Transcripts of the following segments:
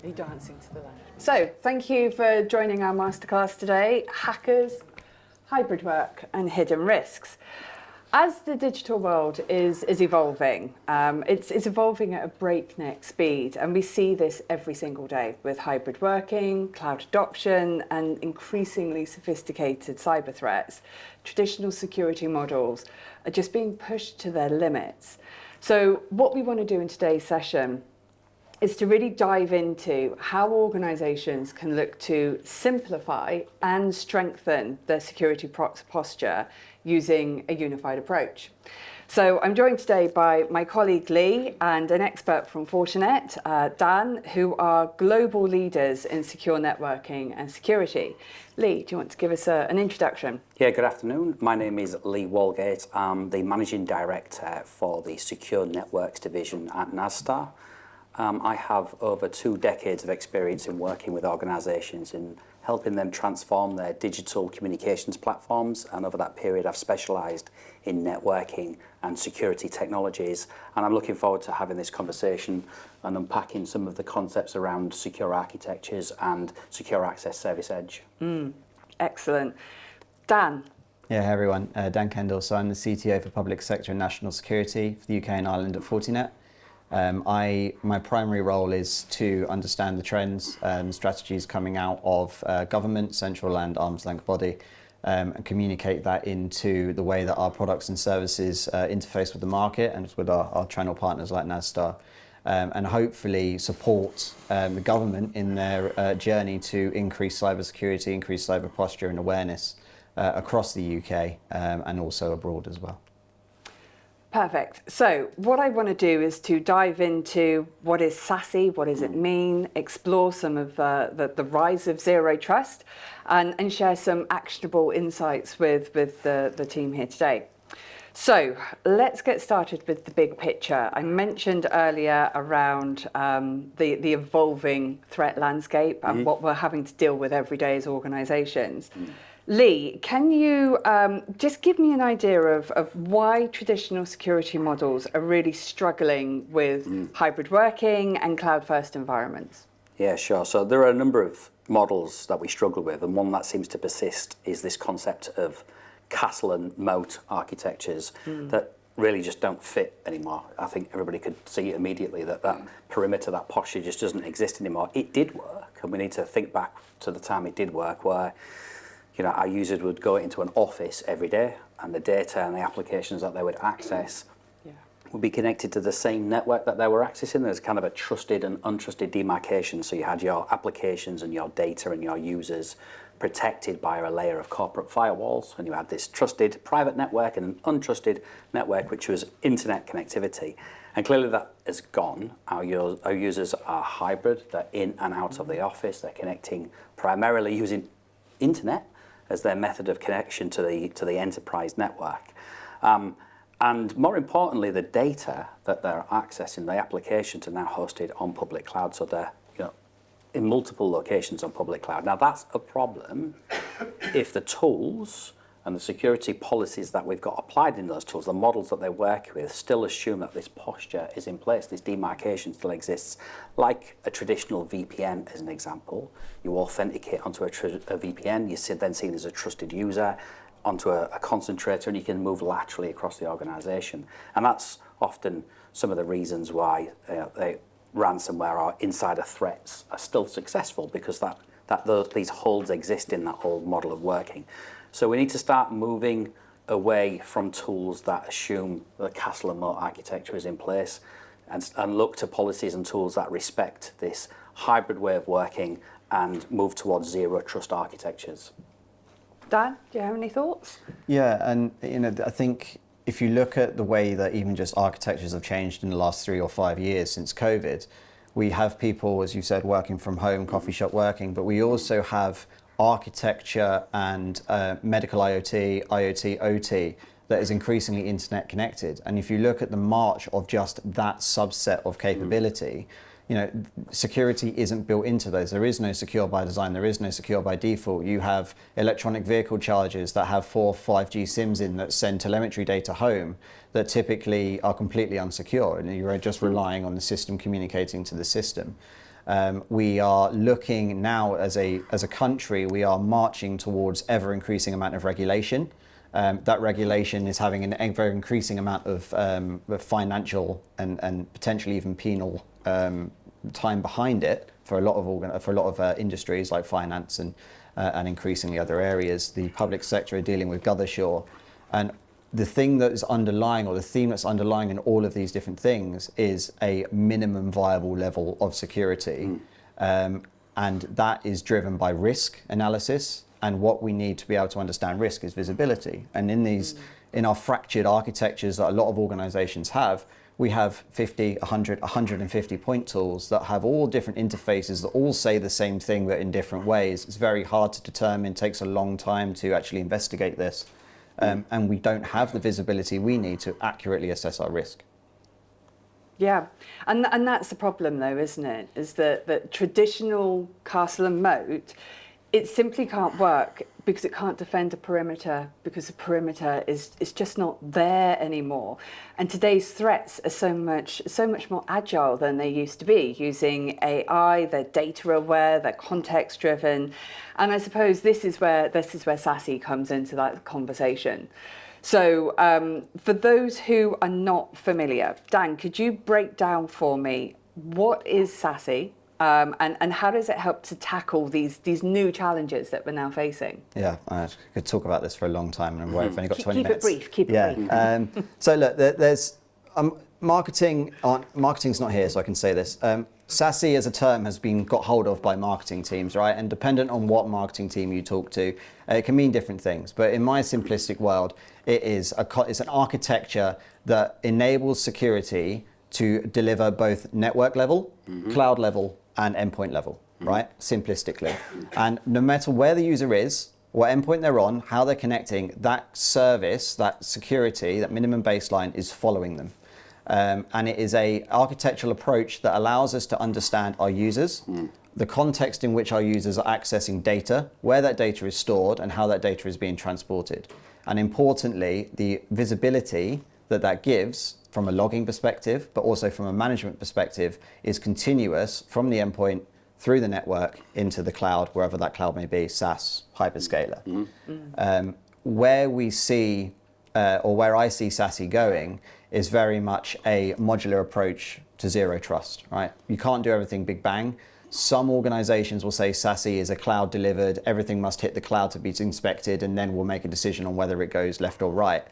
You're dancing to the land. So, thank you for joining our masterclass today, Hackers, Hybrid Work and Hidden Risks. As the digital world is evolving, it's evolving at a breakneck speed, and we see this every single day with hybrid working, cloud adoption, and increasingly sophisticated cyber threats. Traditional security models are just being pushed to their limits. So what we want to do in today's session is to really dive into how organisations can look to simplify and strengthen their security posture using a unified approach. So I'm joined today by my colleague Lee and an expert from Fortinet, Dan, who are global leaders in secure networking and security. Lee, do you want to give us an introduction? Yeah, good afternoon. My name is Lee Walgate. I'm the Managing Director for the Secure Networks Division at Nasstar. I have over 2 decades of experience in working with organisations in helping them transform their digital communications platforms, and over that period I've specialised in networking and security technologies, and I'm looking forward to having this conversation and unpacking some of the concepts around secure architectures and secure access service edge. Excellent. Dan. Yeah, hey everyone, Dan Kendall. So I'm the CTO for Public Sector and National Security for the UK and Ireland at Fortinet. My primary role is to understand the trends and strategies coming out of government, central and arm's length body, and communicate that into the way that our products and services interface with the market and with our channel partners like Nasstar, and hopefully support the government in their journey to increase cybersecurity, increase cyber posture and awareness across the UK and also abroad as well. Perfect. So what I want to do is to dive into what is SASE, what does it mean, explore some of the rise of zero trust, and share some actionable insights with the team here today. So let's get started with the big picture. I mentioned earlier around the evolving threat landscape and what we're having to deal with every day as organisations. Lee, can you just give me an idea of why traditional security models are really struggling with hybrid working and cloud-first environments? Yeah, sure. So there are a number of models that we struggle with, and one that seems to persist is this concept of castle and moat architectures that really just don't fit anymore. I think everybody could see immediately that perimeter, that posture just doesn't exist anymore. It did work, and we need to think back to the time it did work, where our users would go into an office every day, and the data and the applications that they would access would be connected to the same network that they were accessing. There's kind of a trusted and untrusted demarcation. So you had your applications and your data and your users protected by a layer of corporate firewalls, and you had this trusted private network and an untrusted network, which was internet connectivity. And clearly that is gone. Our users are hybrid. They're in and out of the office. They're connecting primarily using internet as their method of connection to the enterprise network. And more importantly, the data that they're accessing, the applications are now hosted on public cloud, so they're in multiple locations on public cloud. Now that's a problem if the tools and the security policies that we've got applied in those tools, the models that they work with, still assume that this posture is in place, this demarcation still exists. Like a traditional VPN, as an example, you authenticate onto a VPN, you're then seen as a trusted user, onto a concentrator, and you can move laterally across the organization. And that's often some of the reasons why ransomware or insider threats are still successful, because these holes exist in that old model of working. So we need to start moving away from tools that assume the castle and moat architecture is in place, and look to policies and tools that respect this hybrid way of working and move towards zero trust architectures. Dan, do you have any thoughts? Yeah, and I think if you look at the way that even just architectures have changed in the last 3 or 5 years since COVID, we have people, as you said, working from home, coffee shop working, but we also have architecture and medical IoT, OT that is increasingly internet connected. And if you look at the march of just that subset of capability, security isn't built into those. There is no secure by design. There is no secure by default. You have electronic vehicle chargers that have 4 5G SIMs in that send telemetry data home that typically are completely unsecure, and you're just relying on the system communicating to the system. We are looking now as a country, we are marching towards ever increasing amount of regulation. That regulation is having an ever increasing amount of financial and potentially even penal time behind it for a lot of industries like finance and increasingly other areas. The public sector are dealing with Gothershore, and the thing that is underlying, or the theme that's underlying in all of these different things, is a minimum viable level of security, and that is driven by risk analysis. And what we need to be able to understand risk is visibility. And in our fractured architectures that a lot of organizations have, we have 50, 100, 150 point tools that have all different interfaces that all say the same thing but in different ways. It's very hard to determine, takes a long time to actually investigate this. And we don't have the visibility we need to accurately assess our risk. Yeah, and that's the problem though, isn't it? Is that traditional castle and moat, it simply can't work because it can't defend a perimeter, because the perimeter is just not there anymore. And today's threats are so much more agile than they used to be, using AI, they're data aware, they're context driven. And I suppose this is where SASE comes into that conversation. So for those who are not familiar, Dan, could you break down for me what is SASE? And how does it help to tackle these new challenges that we're now facing? Yeah, I could talk about this for a long time, and we've only got 20 minutes. Keep it brief. So look, there's marketing's not here, so I can say this. SASE as a term has been got hold of by marketing teams, right? And dependent on what marketing team you talk to, it can mean different things. But in my simplistic world, it's an architecture that enables security to deliver both network level, cloud level, and endpoint level, right? Simplistically. And no matter where the user is, what endpoint they're on, how they're connecting, that service, that security, that minimum baseline is following them. And it is a architectural approach that allows us to understand our users, the context in which our users are accessing data, where that data is stored, and how that data is being transported. And importantly, the visibility that gives from a logging perspective, but also from a management perspective, is continuous from the endpoint through the network into the cloud, wherever that cloud may be, SaaS, hyperscaler. Where we see, or where I see SASE going, is very much a modular approach to zero trust, right? You can't do everything big bang. Some organizations will say SASE is a cloud delivered, everything must hit the cloud to be inspected, and then we'll make a decision on whether it goes left or right.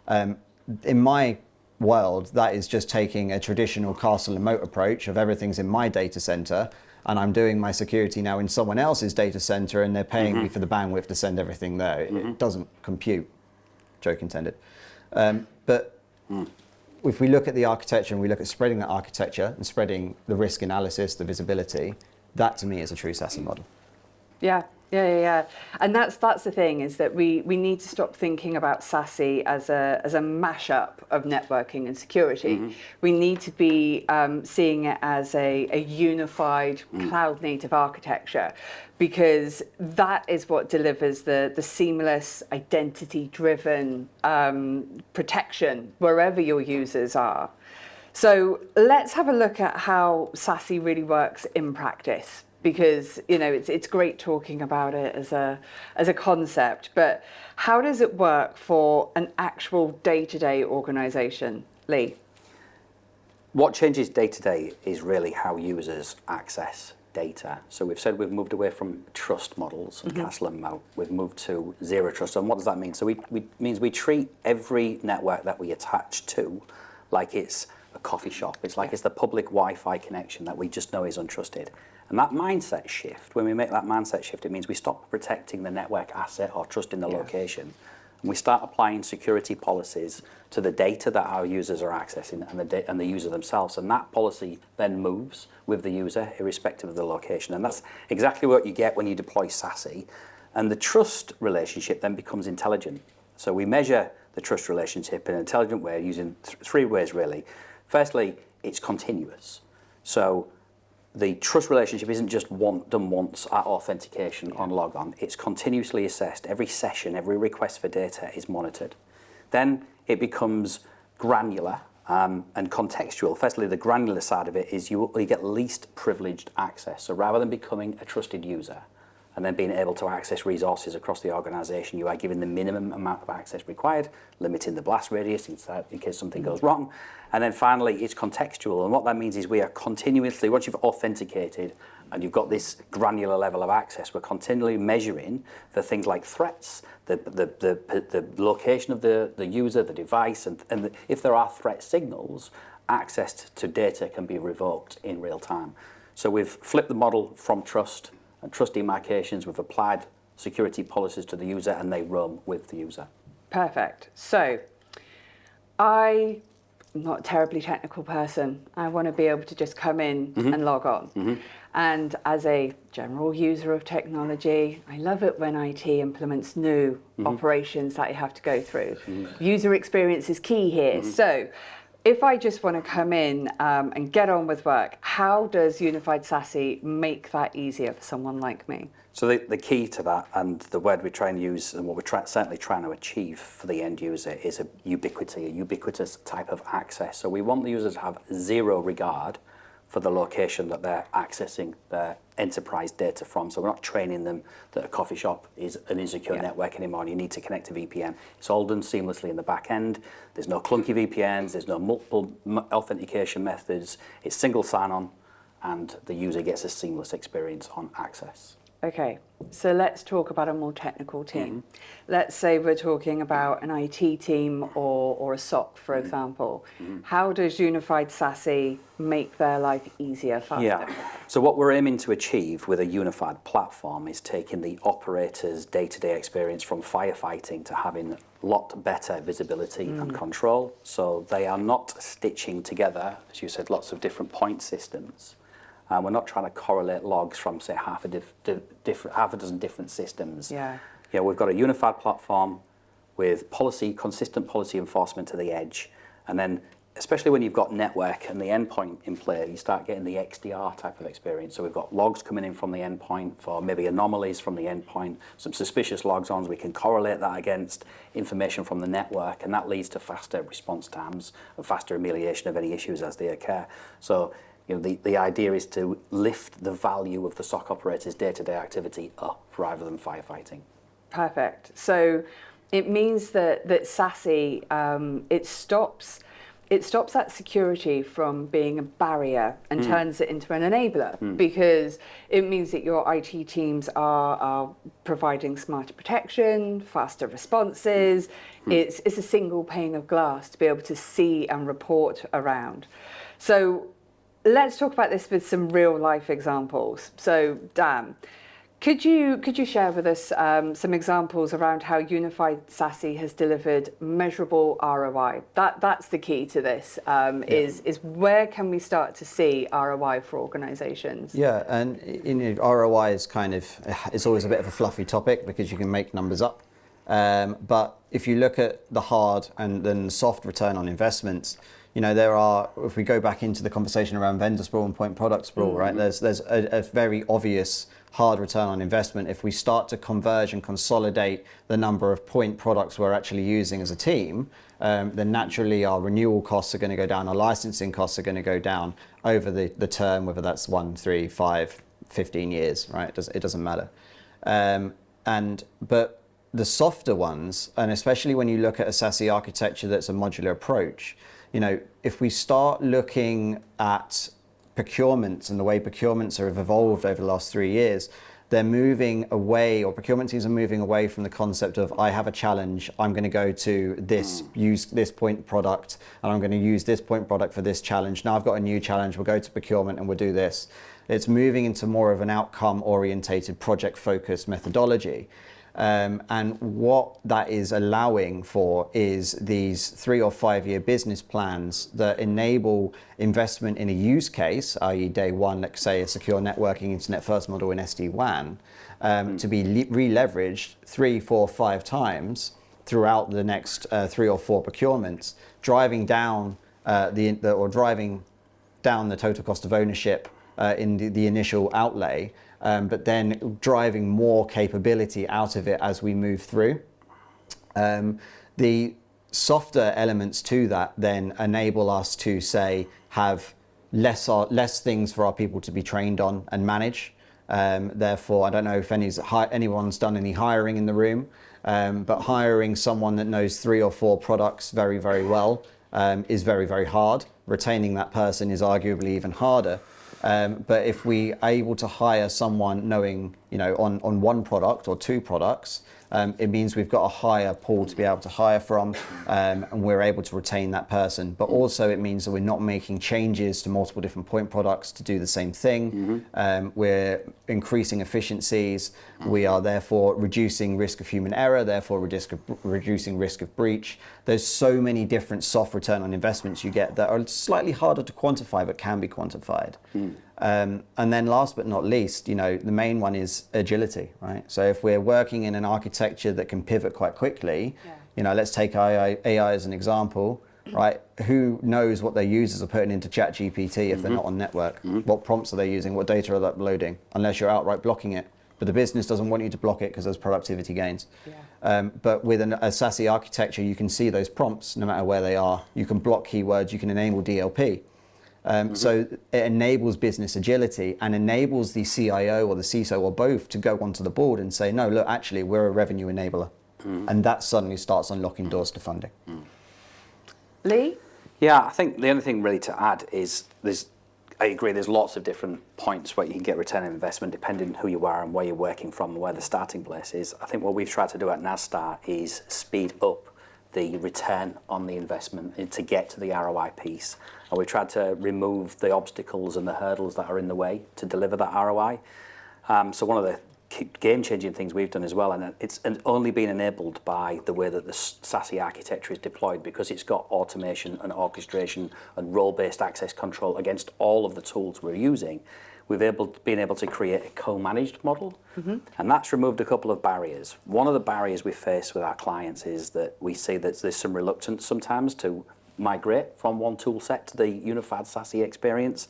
In my world, that is just taking a traditional castle and moat approach of everything's in my data center, and I'm doing my security now in someone else's data center, and they're paying me for the bandwidth to send everything there. It doesn't compute, joke intended. But if we look at the architecture and we look at spreading that architecture and spreading the risk analysis, the visibility, that to me is a true SASE model. Yeah. And that's the thing, is that we need to stop thinking about SASE as a mashup of networking and security. We need to be seeing it as a unified cloud native architecture, because that is what delivers the seamless identity driven protection wherever your users are. So let's have a look at how SASE really works in practice. Because it's great talking about it as a concept, but how does it work for an actual day-to-day organization, Lee? What changes day to day is really how users access data. So we've said we've moved away from trust models and castle and moat. We've moved to zero trust. And what does that mean? So means we treat every network that we attach to like it's a coffee shop. It's like it's the public Wi-Fi connection that we just know is untrusted. And that mindset shift, when we make that mindset shift, it means we stop protecting the network asset or trusting the location. And we start applying security policies to the data that our users are accessing and the user themselves. And that policy then moves with the user irrespective of the location. And that's exactly what you get when you deploy SASE. And the trust relationship then becomes intelligent. So we measure the trust relationship in an intelligent way using three ways really. Firstly, it's continuous. So the trust relationship isn't just done once at authentication on logon. It's continuously assessed. Every session, every request for data is monitored. Then it becomes granular And contextual, firstly, the granular side of it is you get least privileged access. So rather than becoming a trusted user and then being able to access resources across the organization, you are given the minimum amount of access required, limiting the blast radius in case something goes wrong. And then finally, it's contextual. And what that means is we are continuously, once you've authenticated and you've got this granular level of access, we're continually measuring for things like threats, the location of the user, the device, and if there are threat signals, access to data can be revoked in real time. So we've flipped the model from trust and trust demarcations. We've applied security policies to the user, and they roam with the user. Perfect. So I'm not a terribly technical person. I want to be able to just come in and log on. And as a general user of technology, I love it when IT implements new operations that you have to go through. User experience is key here. So if I just want to come in and get on with work, how does Unified SASE make that easier for someone like me? So the key to that, and the word we try and use, and what we're certainly trying to achieve for the end user, is a ubiquitous type of access. So we want the users to have zero regard for the location that they're accessing their enterprise data from. So we're not training them that a coffee shop is an insecure network anymore and you need to connect to VPN. It's all done seamlessly in the back end. There's no clunky VPNs, there's no multiple authentication methods. It's single sign-on, and the user gets a seamless experience on access. Okay, so let's talk about a more technical team. Let's say we're talking about an IT team or a SOC, for example. How does Unified SASE make their life easier, faster? Yeah. So what we're aiming to achieve with a unified platform is taking the operator's day-to-day experience from firefighting to having a lot better visibility and control. So they are not stitching together, as you said, lots of different point systems. We're not trying to correlate logs from, say, half a dozen different systems. Yeah. We've got a unified platform with consistent policy enforcement to the edge, and then especially when you've got network and the endpoint in play, you start getting the XDR type of experience. So we've got logs coming in from the endpoint for maybe anomalies from the endpoint, some suspicious logs on. We can correlate that against information from the network, and that leads to faster response times and faster remediation of any issues as they occur. So the idea is to lift the value of the SOC operator's day-to-day activity up rather than firefighting. Perfect. So it means that SASE, it stops that security from being a barrier and turns it into an enabler, because it means that your IT teams are providing smarter protection, faster responses. It's a single pane of glass to be able to see and report around. So let's talk about this with some real life examples. So Dan, could you share with us some examples around how Unified SASE has delivered measurable ROI? That's the key to this, is where can we start to see ROI for organizations? Yeah, and ROI is it's always a bit of a fluffy topic because you can make numbers up. But if you look at the hard and then soft return on investments, if we go back into the conversation around vendor sprawl and point product sprawl, right? There's a very obvious hard return on investment. If we start to converge and consolidate the number of point products we're actually using as a team, then naturally our renewal costs are going to go down, our licensing costs are going to go down over the term, whether that's 1, 3, 5, 15 years, right? It doesn't matter. But the softer ones, and especially when you look at a SASE architecture that's a modular approach, if we start looking at procurements and the way procurements have evolved over the last 3 years, they're moving away, or procurement teams are moving away from the concept of, I have a challenge, I'm going to go to use this point product, and I'm going to use this point product for this challenge. Now I've got a new challenge, we'll go to procurement and we'll do this. It's moving into more of an outcome-orientated, project-focused methodology. And what that is allowing for is these 3 or 5 year business plans that enable investment in a use case, i.e. day one, let's say a secure networking internet first model in SD-WAN, to be re-leveraged 3, 4, 5 times throughout the next 3 or 4 procurements, driving down the total cost of ownership in the initial outlay, but then driving more capability out of it as we move through. The softer elements to that then enable us to say have less things for our people to be trained on and manage. Therefore, I don't know if anyone's done any hiring in the room, but hiring someone that knows 3 or 4 products very, very well is very, very hard. Retaining that person is arguably even harder. But if we are able to hire someone knowing, on 1 product or 2 products, it means we've got a higher pool to be able to hire from, and we're able to retain that person. But also it means that we're not making changes to multiple different point products to do the same thing. We're increasing efficiencies. We are therefore reducing risk of human error, therefore reducing risk of breach. There's so many different soft return on investments you get that are slightly harder to quantify but can be quantified. And then last but not least, the main one is agility, right? So if we're working in an architecture that can pivot quite quickly, let's take AI as an example, right? Who knows what their users are putting into ChatGPT if they're not on network? What prompts are they using? What data are they uploading? Unless you're outright blocking it. But the business doesn't want you to block it because there's productivity gains. But with a SASE architecture, you can see those prompts no matter where they are. You can block keywords, you can enable DLP. So it enables business agility and enables the CIO or the CISO or both to go onto the board and say, no, look, actually, we're a revenue enabler. And that suddenly starts unlocking doors to funding. Lee? Yeah, I think the only thing really to add is I agree, there's lots of different points where you can get return on investment depending on who you are and where you're working from and where the starting place is. I think what we've tried to do at Nasstar is speed up the return on the investment to get to the ROI piece. And we tried to remove the obstacles and the hurdles that are in the way to deliver that ROI. So one of the game-changing things we've done as well, and it's only been enabled by the way that the SASE architecture is deployed, because it's got automation and orchestration and role-based access control against all of the tools we're using. We've been able to create a co-managed model, and that's removed a couple of barriers. One of the barriers we face with our clients is that we see that there's some reluctance sometimes to migrate from one tool set to the unified SASE experience,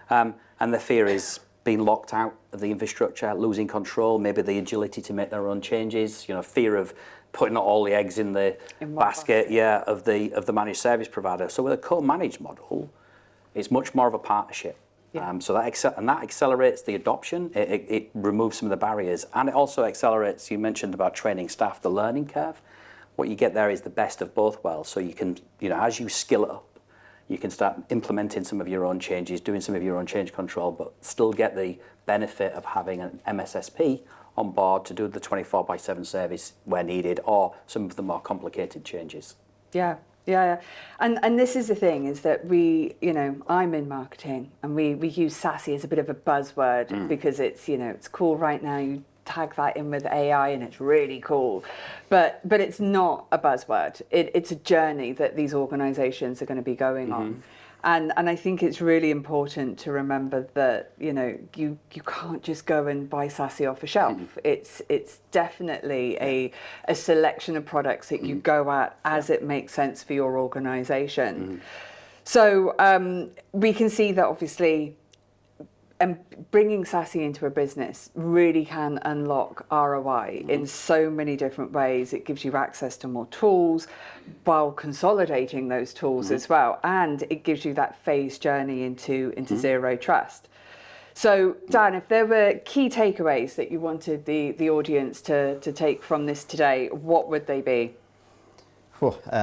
and the fear is being locked out of the infrastructure, losing control, maybe the agility to make their own changes, fear of putting all the eggs in the basket of the managed service provider. So with a co-managed model, it's much more of a partnership. So that accelerates the adoption. It removes some of the barriers, and it also accelerates. You mentioned about training staff, the learning curve. What you get there is the best of both worlds. So you can, as you skill it up, you can start implementing some of your own changes, doing some of your own change control, but still get the benefit of having an MSSP on board to do the 24/7 service where needed, or some of the more complicated changes. Yeah. And this is the thing, is that I'm in marketing, and we use SASE as a bit of a buzzword because it's, it's cool right now. You tag that in with AI and it's really cool, but it's not a buzzword. It's a journey that these organizations are going to be going on. And I think it's really important to remember that, you can't just go and buy SASE off a shelf. It's definitely a selection of products that you go at as it makes sense for your organization. So we can see that obviously bringing SASE into a business really can unlock ROI in so many different ways. It gives you access to more tools while consolidating those tools as well. And it gives you that phased journey into zero trust. So Dan, if there were key takeaways that you wanted the audience to take from this today, what would they be?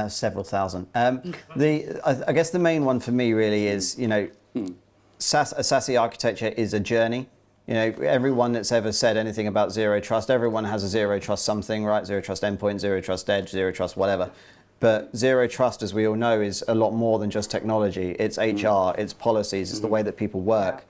Several thousand. I guess the main one for me really is, a SASE architecture is a journey. Everyone that's ever said anything about zero trust, everyone has a zero trust something, right? Zero trust endpoint, zero trust edge, zero trust whatever. But zero trust, as we all know, is a lot more than just technology. It's HR, it's policies, it's the way that people work.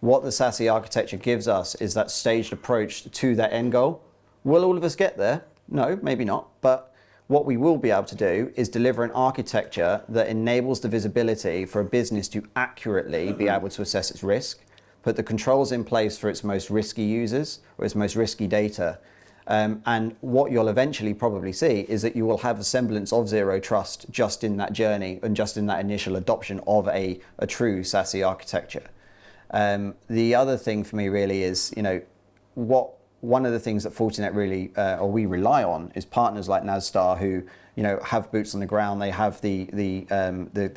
What the SASE architecture gives us is that staged approach to that end goal. Will all of us get there? No, maybe not. But what we will be able to do is deliver an architecture that enables the visibility for a business to accurately be able to assess its risk, put the controls in place for its most risky users or its most risky data. And what you'll eventually probably see is that you will have a semblance of zero trust just in that journey and just in that initial adoption of a true SASE architecture. The other thing for me really is, what one of the things that Fortinet really, or we rely on, is partners like Nasstar who, have boots on the ground. They have the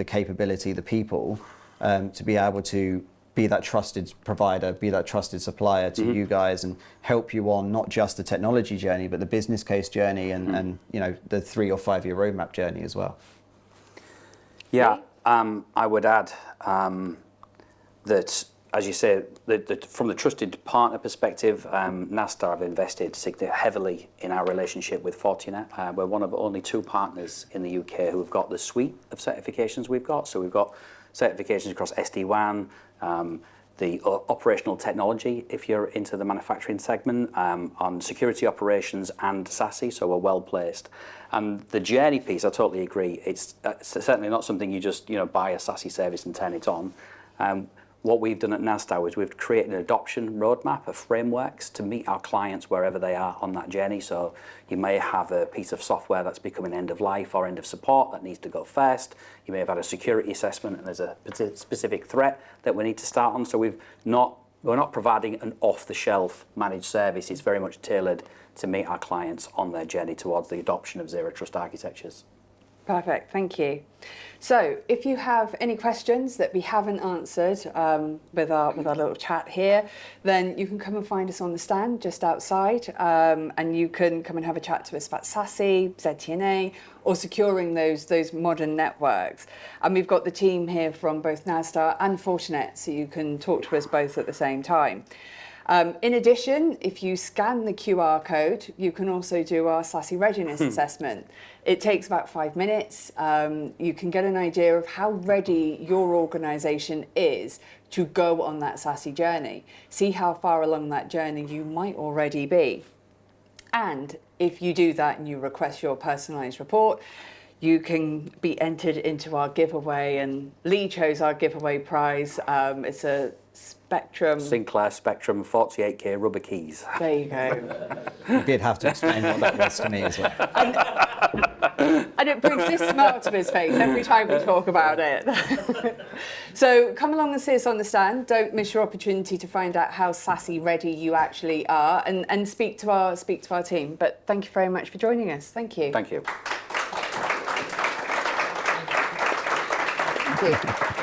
capability, the people, to be able to be that trusted provider, be that trusted supplier to you guys, and help you on not just the technology journey, but the business case journey and the 3 or 5 year roadmap journey as well. Yeah, I would add that, as you say, from the trusted partner perspective, Nasstar have invested heavily in our relationship with Fortinet. We're one of only 2 partners in the UK who have got the suite of certifications we've got. So we've got certifications across SD-WAN, the operational technology, if you're into the manufacturing segment, on security operations and SASE, so we're well placed. And the journey piece, I totally agree. It's certainly not something you just buy a SASE service and turn it on. What we've done at Nasstar is we've created an adoption roadmap of frameworks to meet our clients wherever they are on that journey. So you may have a piece of software that's becoming end of life or end of support that needs to go first. You may have had a security assessment and there's a specific threat that we need to start on. So we're not providing an off-the-shelf managed service. It's very much tailored to meet our clients on their journey towards the adoption of zero trust architectures. Perfect, thank you. So if you have any questions that we haven't answered with our little chat here, then you can come and find us on the stand just outside, and you can come and have a chat to us about SASE, ZTNA, or securing those modern networks. And we've got the team here from both Nasstar and Fortinet, so you can talk to us both at the same time. In addition, if you scan the QR code, you can also do our SASE readiness assessment. It takes about 5 minutes. You can get an idea of how ready your organisation is to go on that SASE journey. See how far along that journey you might already be. And if you do that and you request your personalised report, you can be entered into our giveaway, and Lee chose our giveaway prize. It's a Sinclair Spectrum 48K rubber keys. There you go. You did have to explain what that was to me as well. And it brings this smile to his face every time we talk about it. So come along and see us on the stand. Don't miss your opportunity to find out how SASE ready you actually are, and speak to our team. But thank you very much for joining us. Thank you. Thank you. Thank you.